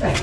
It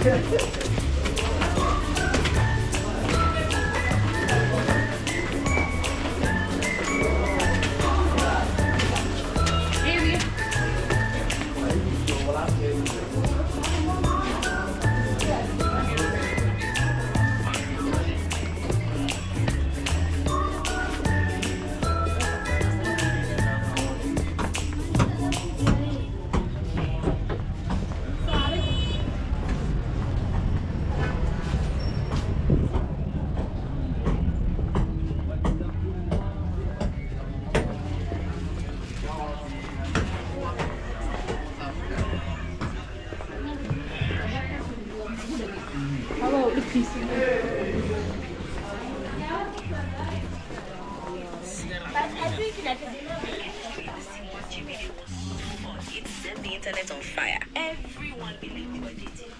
set the internet on fire. Everyone believed they were dating.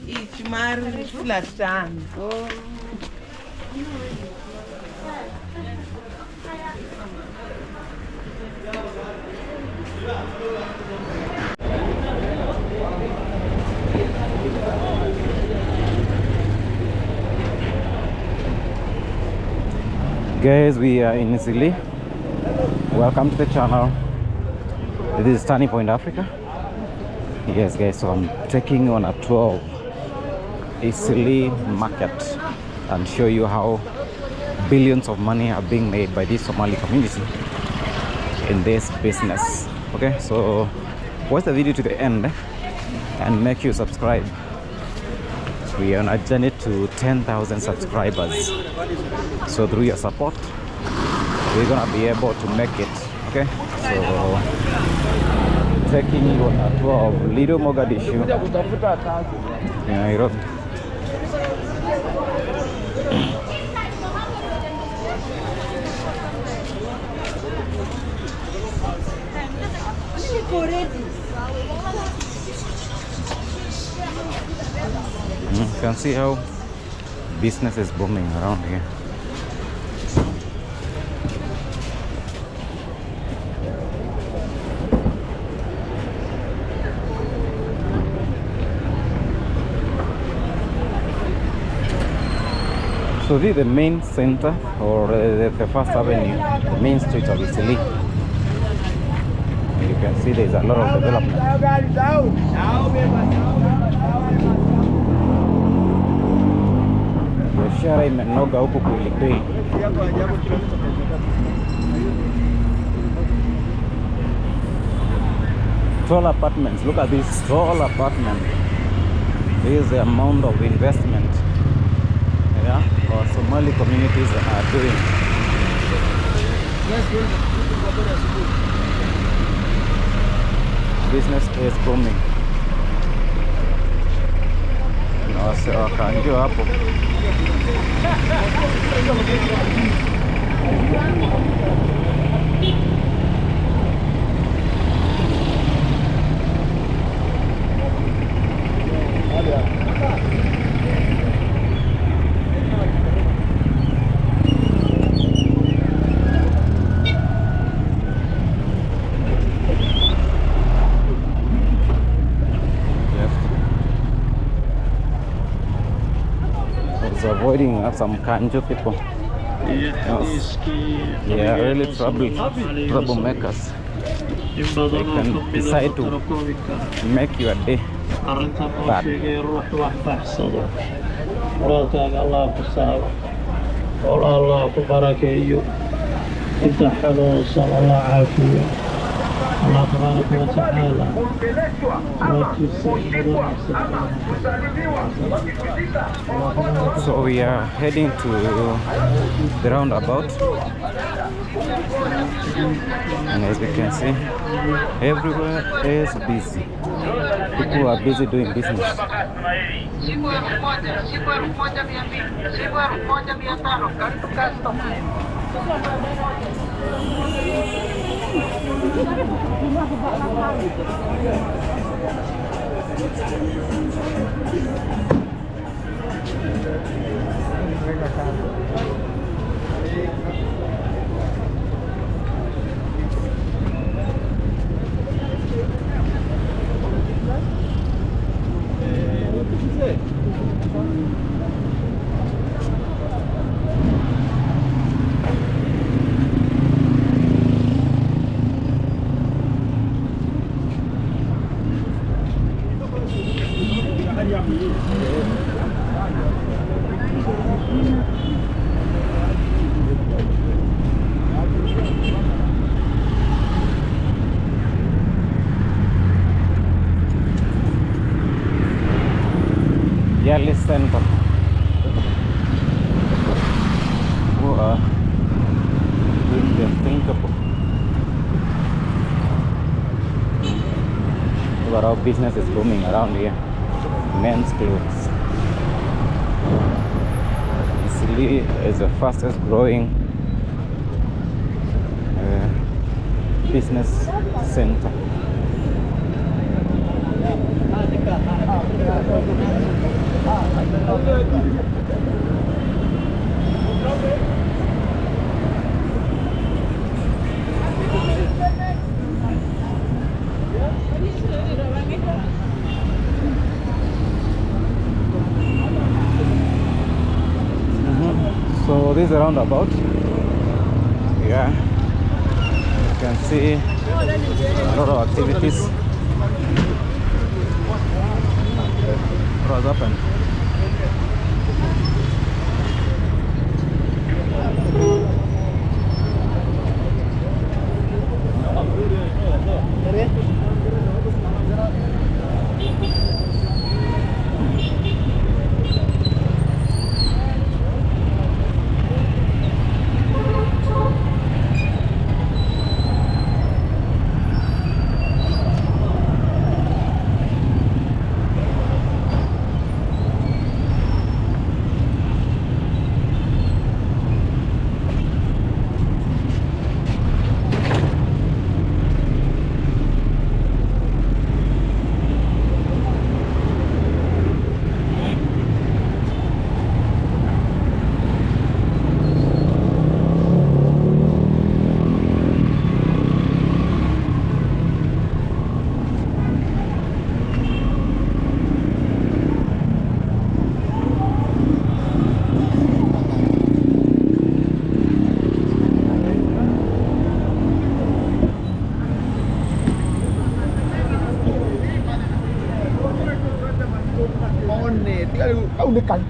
Each mar flashan. Guys, we are in Eastleigh. Welcome to the channel. This is Turning Point Africa. Yes guys, so I'm taking on a tour of Eastleigh market and show you how billions of money are being made by this Somali community in this business. Okay, so watch the video to the end and make sure you subscribe. We are on a journey to 10,000 subscribers, so through your support we're gonna be able to make it. Okay, so taking you on a tour of Little Mogadishu in Nairobi. You can see how business is booming around here. So this is the main center, or the first avenue, the main street of Eastleigh. You can see there's a lot of development. Biashara imenoga huku kweli kweli. Tall apartments. Look at this tall apartment. This is the amount of investment, yeah, our Somali communities are doing. Business is booming. Wase wakanjua hapo. Avoiding some Kanjo people. Yes. They are really troublemakers. They can decide to make your day bad. Allah tabaraka wa ta'ala. So we are heading to the roundabout, and as we can see, everywhere is busy. People are busy doing business. Yali Center. Who are doing the thinkable. Look at how business is booming around here. Men's clothes. Eastleigh is the fastest growing business center. So this is a roundabout. Yeah, you can see a lot of activities. What happened? Kau dekat